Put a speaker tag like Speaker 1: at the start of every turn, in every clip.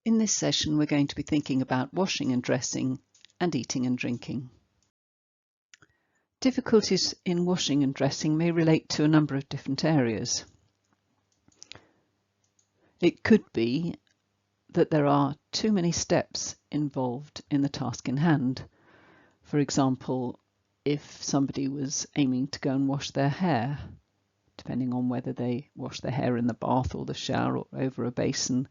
Speaker 1: In this session, we're going to be thinking about washing and dressing and eating and drinking. Difficulties in washing and dressing may relate to a number of different areas. It could be that there are too many steps involved in the task in hand. For example, if somebody was aiming to go and wash their hair, depending on whether they wash their hair in the bath or the shower or over a basin,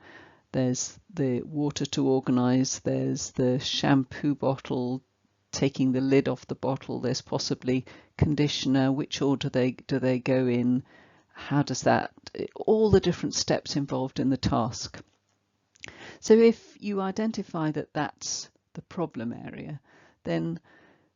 Speaker 1: there's the water to organise, there's the shampoo bottle, taking the lid off the bottle, there's possibly conditioner, which order do they go in, how does that, all the different steps involved in the task. So if you identify that that's the problem area, then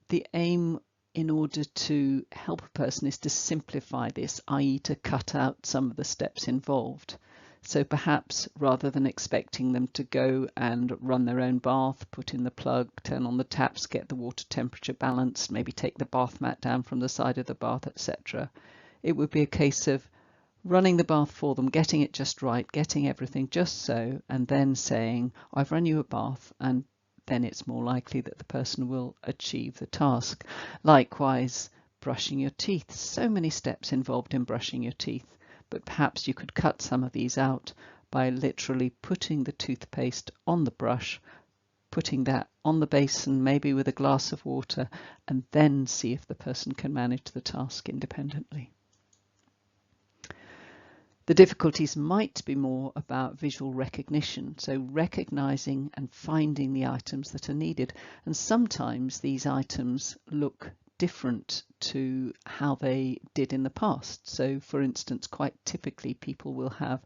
Speaker 1: the aim in order to help a person is to simplify this, i.e. to cut out some of the steps involved. So perhaps rather than expecting them to go and run their own bath, put in the plug, turn on the taps, get the water temperature balanced, maybe take the bath mat down from the side of the bath, etc., it would be a case of running the bath for them, getting it just right, getting everything just so, and then saying, I've run you a bath, and then it's more likely that the person will achieve the task. Likewise, brushing your teeth. So many steps involved in brushing your teeth. But perhaps you could cut some of these out by literally putting the toothpaste on the brush, putting that on the basin, maybe with a glass of water, and then see if the person can manage the task independently. The difficulties might be more about visual recognition, so recognizing and finding the items that are needed. And sometimes these items look different to how they did in the past. So for instance, quite typically people will have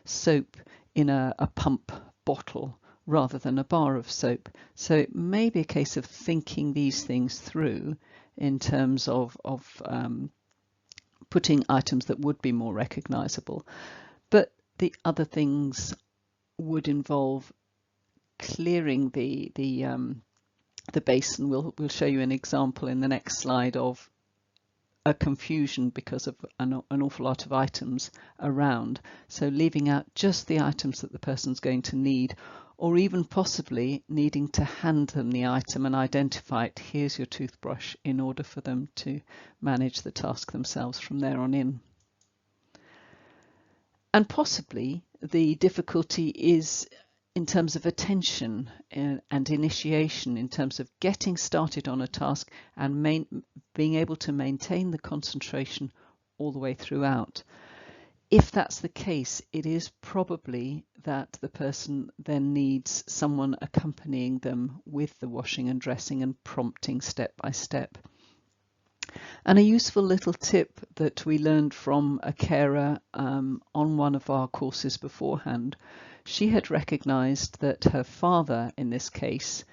Speaker 1: soap in a pump bottle rather than a bar of soap. So it may be a case of thinking these things through in terms of putting items that would be more recognizable. But the other things would involve clearing the basin. We'll show you an example in the next slide of a confusion because of an awful lot of items around. So leaving out just the items that the person's going to need, or even possibly needing to hand them the item and identify it. Here's your toothbrush, in order for them to manage the task themselves from there on in. And possibly the difficulty is in terms of attention and initiation, in terms of getting started on a task and being able to maintain the concentration all the way throughout. If that's the case, it is probably that the person then needs someone accompanying them with the washing and dressing and prompting step by step. And a useful little tip that we learned from a carer on one of our courses beforehand, she had recognized that her father, in this case,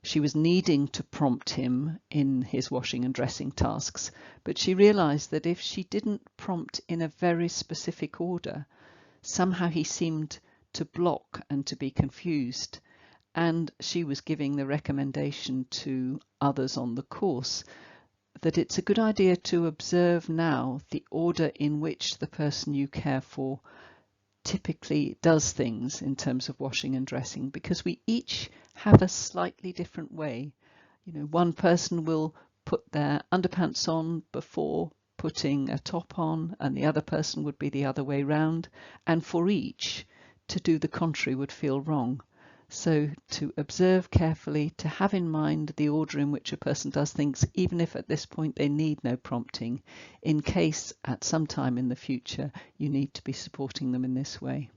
Speaker 1: she was needing to prompt him in his washing and dressing tasks, but she realized that if she didn't prompt in a very specific order, somehow he seemed to block and to be confused. And she was giving the recommendation to others on the course that it's a good idea to observe now the order in which the person you care for typically does things in terms of washing and dressing, because we each have a slightly different way. You know, one person will put their underpants on before putting a top on, and the other person would be the other way round, and for each to do the contrary would feel wrong. So to observe carefully, to have in mind the order in which a person does things, even if at this point they need no prompting, in case at some time in the future you need to be supporting them in this way.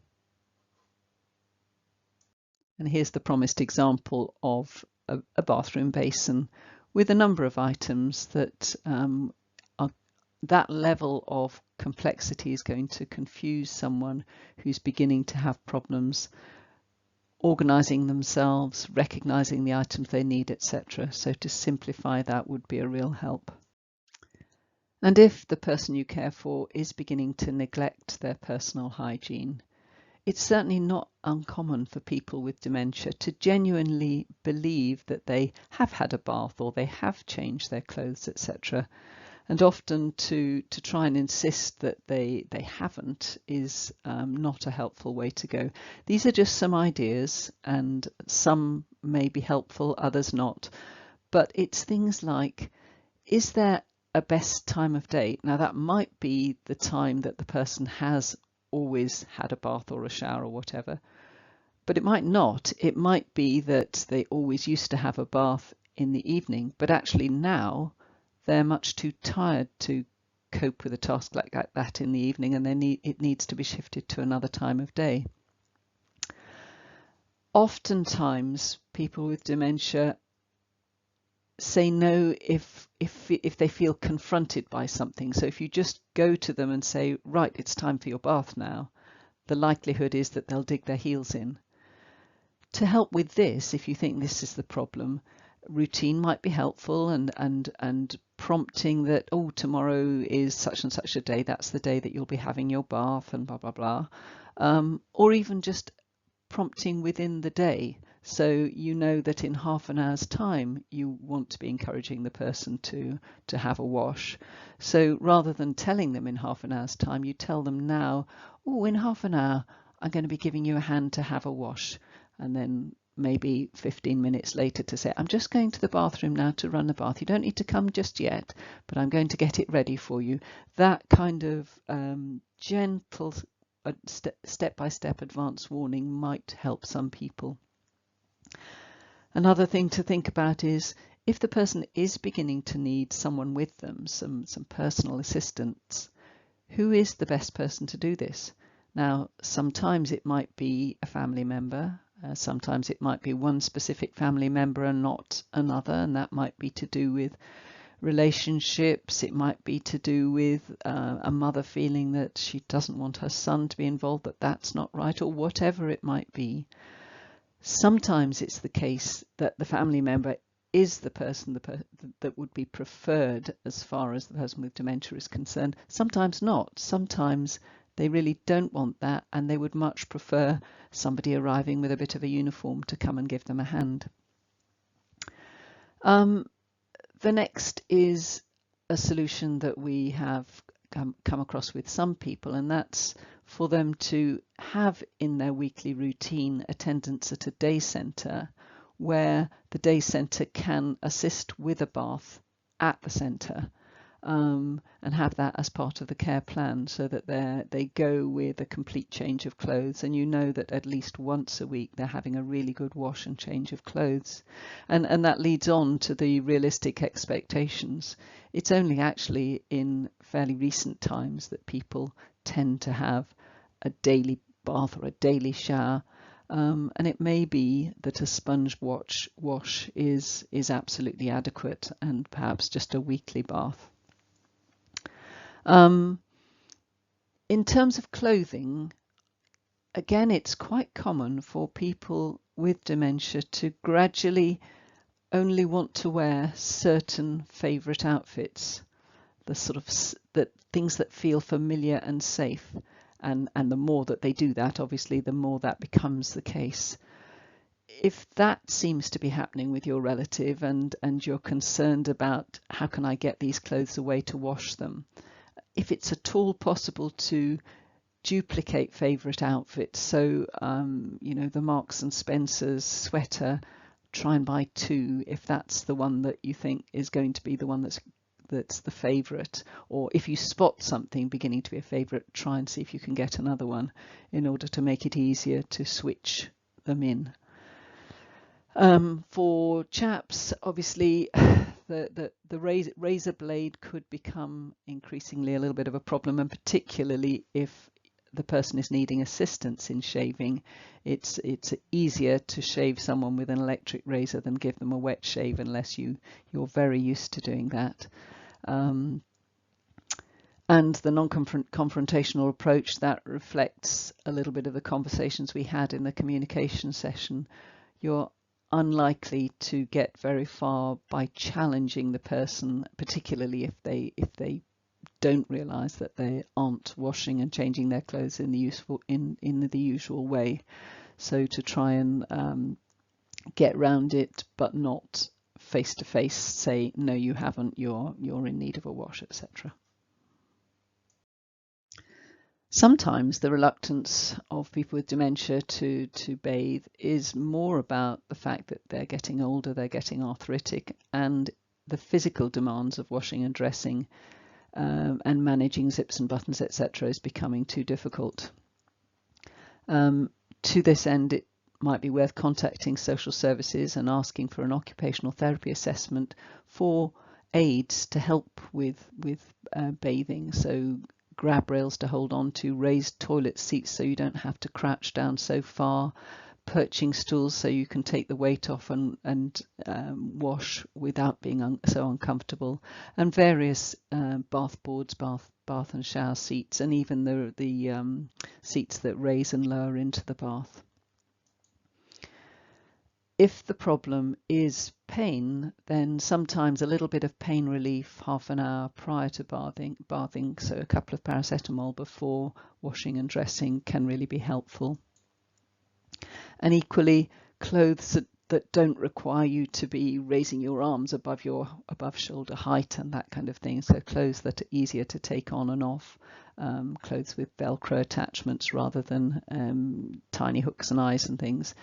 Speaker 1: And here's the promised example of a bathroom basin with a number of items that that level of complexity is going to confuse someone who's beginning to have problems organising themselves, recognising the items they need, etc. So to simplify that would be a real help. And if the person you care for is beginning to neglect their personal hygiene, it's certainly not uncommon for people with dementia to genuinely believe that they have had a bath or they have changed their clothes, etc. And often to try and insist that they haven't is not a helpful way to go. These are just some ideas, and some may be helpful, others not. But it's things like, is there a best time of day? Now that might be the time that the person has always had a bath or a shower or whatever, but it might not. It might be that they always used to have a bath in the evening, but actually now they're much too tired to cope with a task like that in the evening, and it needs to be shifted to another time of day. Oftentimes people with dementia say no if they feel confronted by something. So if you just go to them and say, right, it's time for your bath now, the likelihood is that they'll dig their heels in. To help with this, if you think this is the problem, routine might be helpful, and prompting that, oh, tomorrow is such and such a day, that's the day that you'll be having your bath and blah blah blah, or even just prompting within the day, so you know that in half an hour's time you want to be encouraging the person to have a wash. So rather than telling them in half an hour's time, you tell them now, oh, in half an hour I'm going to be giving you a hand to have a wash, and then maybe 15 minutes later to say, I'm just going to the bathroom now to run the bath. You don't need to come just yet, but I'm going to get it ready for you. That kind of gentle step-by-step advance warning might help some people. Another thing to think about is, if the person is beginning to need someone with them, some personal assistance, who is the best person to do this? Now, sometimes it might be a family member, sometimes it might be one specific family member and not another, and that might be to do with relationships. It might be to do with a mother feeling that she doesn't want her son to be involved, but that's not right, or whatever it might be. Sometimes it's the case that the family member is the person that would be preferred as far as the person with dementia is concerned. Sometimes not. Sometimes they really don't want that, and they would much prefer somebody arriving with a bit of a uniform to come and give them a hand. The next is a solution that we have come across with some people, and that's for them to have in their weekly routine attendance at a day centre, where the day centre can assist with a bath at the centre, and have that as part of the care plan, so that they go with a complete change of clothes, and you know that at least once a week they're having a really good wash and change of clothes. And that leads on to the realistic expectations. It's only actually in fairly recent times that people tend to have a daily bath or a daily shower, and it may be that a sponge wash is absolutely adequate, and perhaps just a weekly bath. In terms of clothing, again, it's quite common for people with dementia to gradually only want to wear certain favourite outfits, the sort of things that feel familiar and safe, and the more that they do that, obviously, the more that becomes the case. If that seems to be happening with your relative, and you're concerned about how can I get these clothes away to wash them, if it's at all possible to duplicate favourite outfits, so the Marks and Spencer's sweater, try and buy two if that's the one that you think is going to be the one that's the favourite, or if you spot something beginning to be a favourite, try and see if you can get another one in order to make it easier to switch them in. For chaps, obviously the razor blade could become increasingly a little bit of a problem, and particularly if the person is needing assistance in shaving, it's easier to shave someone with an electric razor than give them a wet shave, unless you're very used to doing that. And the non-confrontational approach, that reflects a little bit of the conversations we had in the communication session. You're unlikely to get very far by challenging the person, particularly if they don't realise that they aren't washing and changing their clothes in the usual way. So to try and get round it, but not face to face say, no, you haven't, you're in need of a wash, etc. Sometimes the reluctance of people with dementia to bathe is more about the fact that they're getting older, they're getting arthritic, and the physical demands of washing and dressing and managing zips and buttons, etc., is becoming too difficult. To this end, it might be worth contacting social services and asking for an occupational therapy assessment for aids to help with bathing. So grab rails to hold on to, raised toilet seats so you don't have to crouch down so far, perching stools so you can take the weight off and wash without being so uncomfortable, and various bath boards, bath and shower seats, and even the seats that raise and lower into the bath. If the problem is pain, then sometimes a little bit of pain relief half an hour prior to bathing, so a couple of paracetamol before washing and dressing, can really be helpful. And equally, clothes that don't require you to be raising your arms above shoulder height and that kind of thing. So clothes that are easier to take on and off, clothes with Velcro attachments rather than tiny hooks and eyes and things.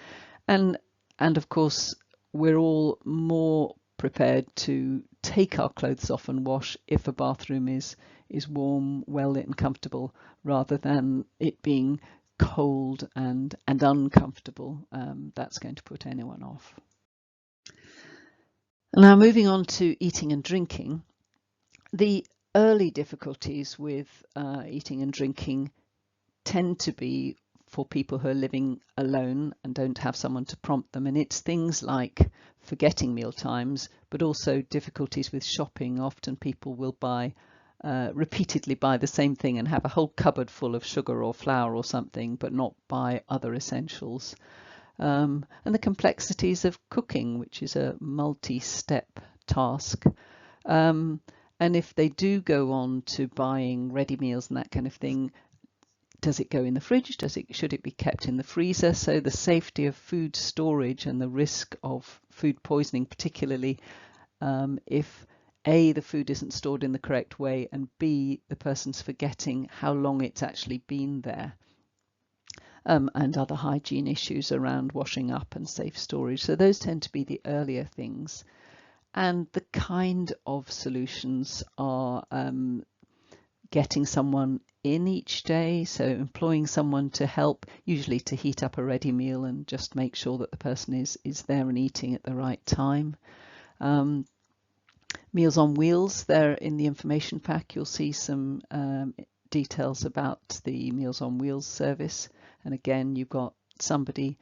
Speaker 1: And of course, we're all more prepared to take our clothes off and wash if a bathroom is warm, well lit and comfortable, rather than it being cold and uncomfortable. That's going to put anyone off. Now, moving on to eating and drinking, the early difficulties with eating and drinking tend to be for people who are living alone and don't have someone to prompt them, and it's things like forgetting meal times, but also difficulties with shopping. Often people will repeatedly buy the same thing and have a whole cupboard full of sugar or flour or something, but not buy other essentials. And the complexities of cooking, which is a multi-step task. And if they do go on to buying ready meals and that kind of thing, does it go in the fridge? Should it be kept in the freezer? So the safety of food storage and the risk of food poisoning, particularly if A, the food isn't stored in the correct way, and B, the person's forgetting how long it's actually been there, and other hygiene issues around washing up and safe storage. So those tend to be the earlier things. And the kind of solutions are getting someone in each day, so employing someone to help, usually to heat up a ready meal and just make sure that the person is there and eating at the right time. Meals on Wheels, there in the information pack you'll see some details about the Meals on Wheels service, and again you've got somebody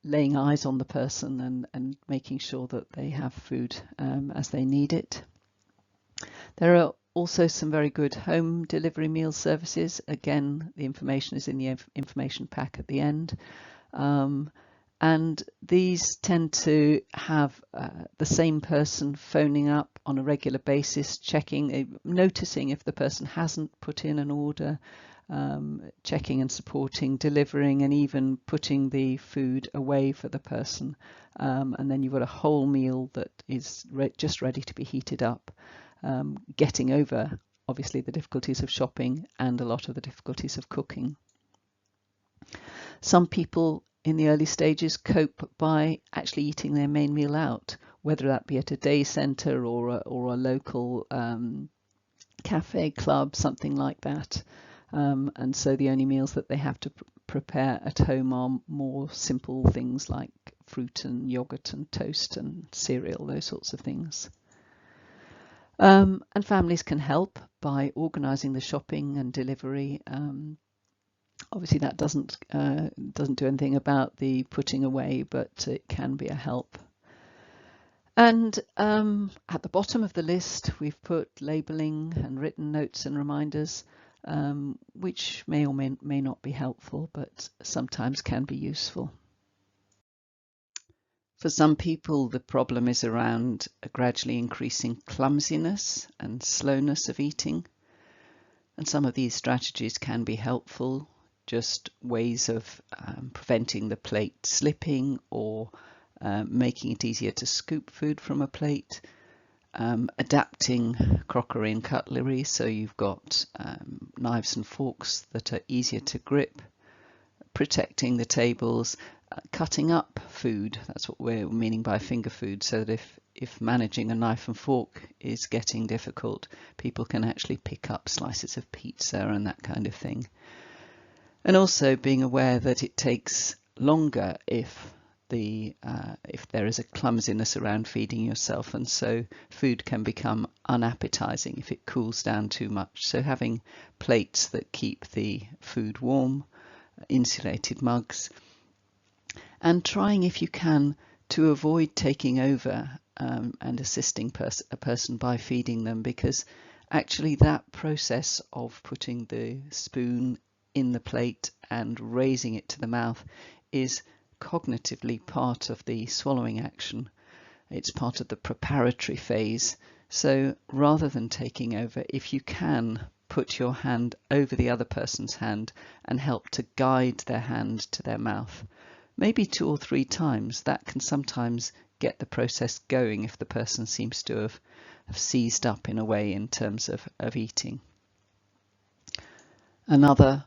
Speaker 1: laying eyes on the person and making sure that they have food as they need it. There are also some very good home delivery meal services. Again, the information is in the information pack at the end. And these tend to have the same person phoning up on a regular basis, checking, noticing if the person hasn't put in an order, checking and supporting, delivering, and even putting the food away for the person. And then you've got a whole meal that is just ready to be heated up. Getting over, obviously, the difficulties of shopping and a lot of the difficulties of cooking. Some people in the early stages cope by actually eating their main meal out, whether that be at a day centre or a local cafe, club, something like that. And so the only meals that they have to prepare at home are more simple things like fruit and yogurt and toast and cereal, those sorts of things. And families can help by organising the shopping and delivery. Obviously, that doesn't do anything about the putting away, but it can be a help. And at the bottom of the list, we've put labelling and written notes and reminders, which may or may not be helpful, but sometimes can be useful. For some people, the problem is around a gradually increasing clumsiness and slowness of eating. And some of these strategies can be helpful, just ways of preventing the plate slipping or making it easier to scoop food from a plate, adapting crockery and cutlery so you've got knives and forks that are easier to grip, protecting the tables, cutting up food, that's what we're meaning by finger food, so that if managing a knife and fork is getting difficult, people can actually pick up slices of pizza and that kind of thing. And also being aware that it takes longer if there is a clumsiness around feeding yourself, and so food can become unappetizing if it cools down too much. So having plates that keep the food warm, insulated mugs, and trying, if you can, to avoid taking over and assisting a person by feeding them, because actually that process of putting the spoon in the plate and raising it to the mouth is cognitively part of the swallowing action. It's part of the preparatory phase. So rather than taking over, if you can, put your hand over the other person's hand and help to guide their hand to their mouth. Maybe 2 or 3 times. That can sometimes get the process going if the person seems to have seized up in a way in terms of eating. Another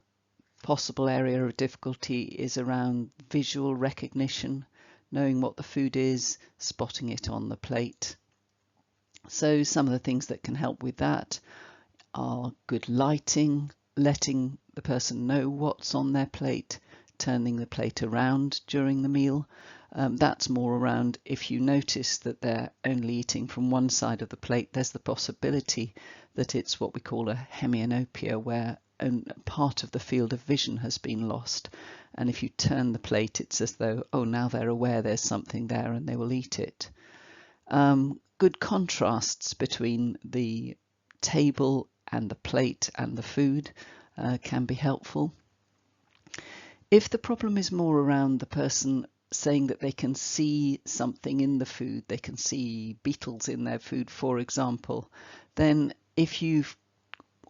Speaker 1: possible area of difficulty is around visual recognition, knowing what the food is, spotting it on the plate. So some of the things that can help with that are good lighting, letting the person know what's on their plate, turning the plate around during the meal. That's more around if you notice that they're only eating from one side of the plate, there's the possibility that it's what we call a hemianopia, where part of the field of vision has been lost. And if you turn the plate, it's as though, oh, now they're aware there's something there and they will eat it. Good contrasts between the table and the plate and the food can be helpful. If the problem is more around the person saying that they can see something in the food, they can see beetles in their food, for example, then if you've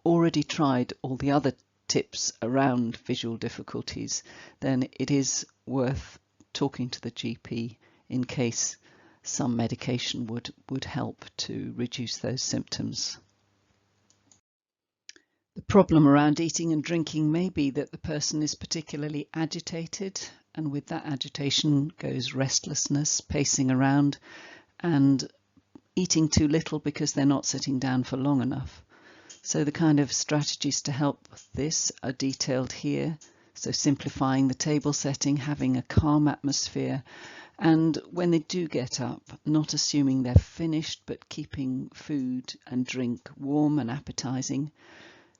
Speaker 1: already tried all the other tips around visual difficulties, then it is worth talking to the GP in case some medication would help to reduce those symptoms. The problem around eating and drinking may be that the person is particularly agitated, and with that agitation goes restlessness, pacing around, and eating too little because they're not sitting down for long enough. So the kind of strategies to help this are detailed here. So simplifying the table setting, having a calm atmosphere, and when they do get up, not assuming they're finished, but keeping food and drink warm and appetizing.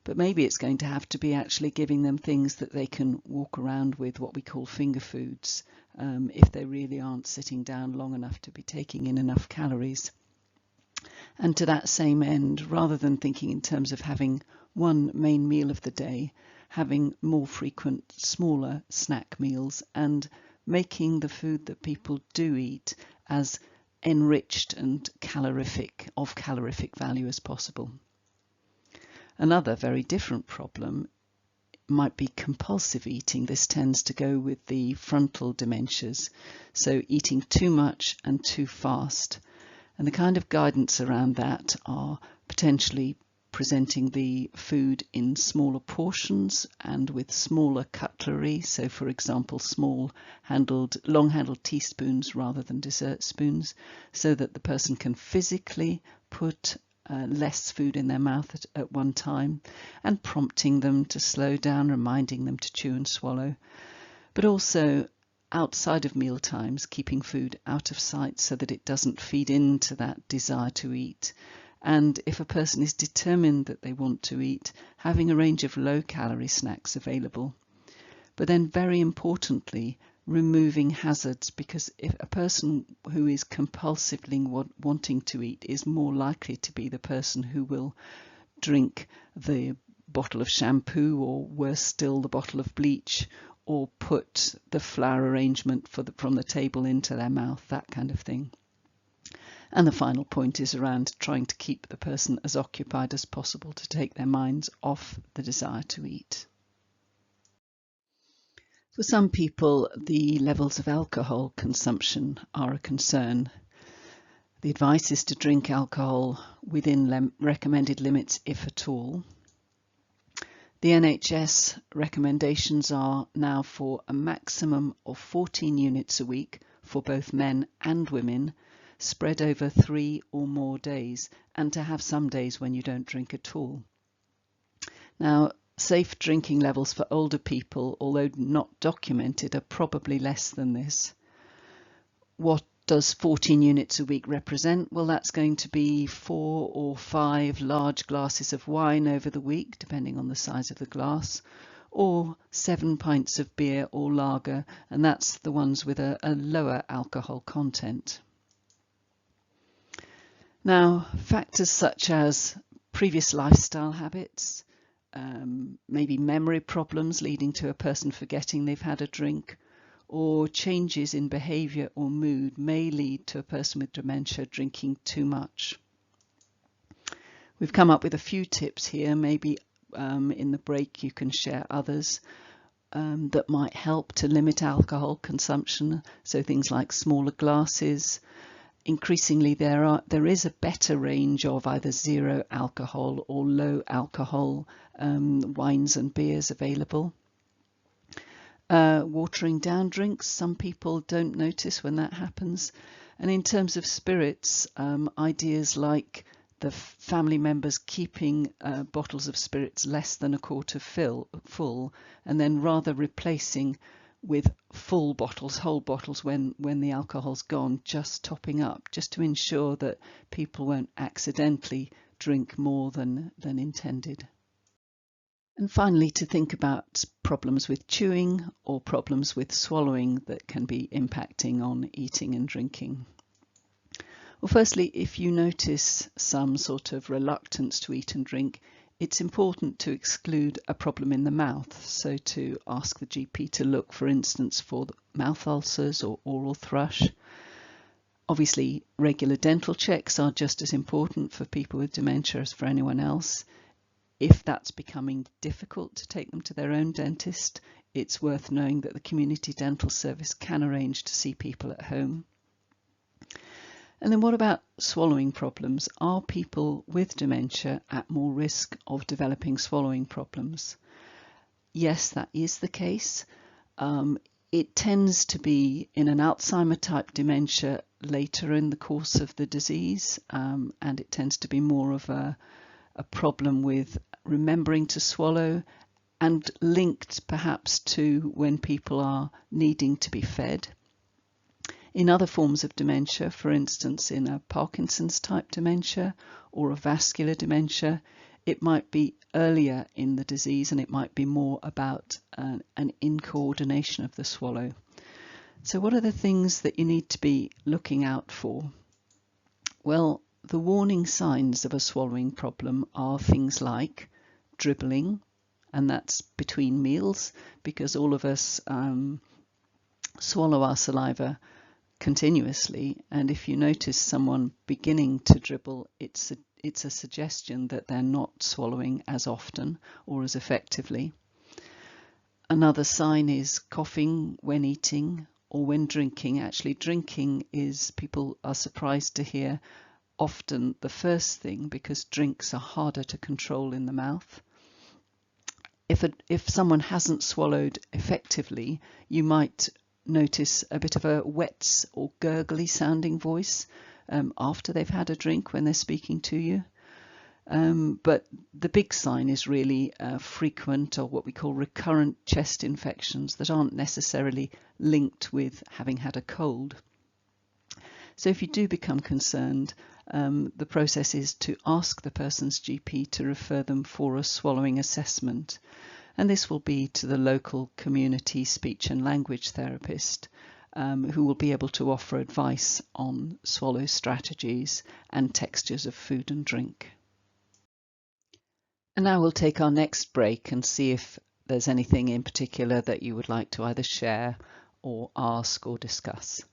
Speaker 1: But maybe it's going to have to be actually giving them things that they can walk around with, what we call finger foods, if they really aren't sitting down long enough to be taking in enough calories. And to that same end, rather than thinking in terms of having one main meal of the day, having more frequent, smaller snack meals, and making the food that people do eat as enriched and of calorific value as possible. Another very different problem might be compulsive eating. This tends to go with the frontal dementias, so eating too much and too fast. And the kind of guidance around that are potentially presenting the food in smaller portions and with smaller cutlery. So for example, long-handled teaspoons rather than dessert spoons, so that the person can physically put less food in their mouth at one time, and prompting them to slow down, reminding them to chew and swallow. But also outside of meal times, keeping food out of sight so that it doesn't feed into that desire to eat. And if a person is determined that they want to eat, having a range of low-calorie snacks available. But then very importantly, removing hazards, because if a person who is compulsively wanting to eat is more likely to be the person who will drink the bottle of shampoo, or worse still, the bottle of bleach, or put the flour arrangement from the table into their mouth, that kind of thing. And the final point is around trying to keep the person as occupied as possible to take their minds off the desire to eat. For some people, the levels of alcohol consumption are a concern. The advice is to drink alcohol within recommended limits, if at all. The NHS recommendations are now for a maximum of 14 units a week for both men and women, spread over 3 or more days, and to have some days when you don't drink at all. Now, safe drinking levels for older people, although not documented, are probably less than this. What does 14 units a week represent? Well, that's going to be 4 or 5 large glasses of wine over the week, depending on the size of the glass, or 7 pints of beer or lager, and that's the ones with a lower alcohol content. Now, factors such as previous lifestyle habits, maybe memory problems leading to a person forgetting they've had a drink, or changes in behaviour or mood may lead to a person with dementia drinking too much. We've come up with a few tips here. Maybe in the break you can share others that might help to limit alcohol consumption. So things like smaller glasses. Increasingly there is a better range of either zero alcohol or low alcohol wines and beers available. Watering down drinks, some people don't notice when that happens. And in terms of spirits, ideas like the family members keeping bottles of spirits less than a quarter full, and then rather replacing with full bottles, whole bottles when the alcohol's gone, just topping up, just to ensure that people won't accidentally drink more than intended. And finally, to think about problems with chewing or problems with swallowing that can be impacting on eating and drinking. Well, firstly, if you notice some sort of reluctance to eat and drink, it's important to exclude a problem in the mouth. So to ask the GP to look, for instance, for mouth ulcers or oral thrush. Obviously, regular dental checks are just as important for people with dementia as for anyone else. If that's becoming difficult to take them to their own dentist, it's worth knowing that the community dental service can arrange to see people at home. And then what about swallowing problems? Are people with dementia at more risk of developing swallowing problems? Yes, that is the case. It tends to be in an Alzheimer type dementia later in the course of the disease, and it tends to be more of a problem with remembering to swallow and linked perhaps to when people are needing to be fed. In other forms of dementia, for instance in a Parkinson's type dementia or a vascular dementia, it might be earlier in the disease and it might be more about an incoordination of the swallow. So what are the things that you need to be looking out for? Well, the warning signs of a swallowing problem are things like dribbling, and that's between meals because all of us swallow our saliva continuously, and if you notice someone beginning to dribble, it's a suggestion that they're not swallowing as often or as effectively. Another sign is coughing when eating or when drinking. Actually, drinking is, people are surprised to hear, often the first thing because drinks are harder to control in the mouth. If someone hasn't swallowed effectively, you might notice a bit of a wet or gurgly sounding voice after they've had a drink when they're speaking to you. But the big sign is really frequent or what we call recurrent chest infections that aren't necessarily linked with having had a cold. So if you do become concerned, the process is to ask the person's GP to refer them for a swallowing assessment. And this will be to the local community speech and language therapist who will be able to offer advice on swallow strategies and textures of food and drink. And now we'll take our next break and see if there's anything in particular that you would like to either share or ask or discuss.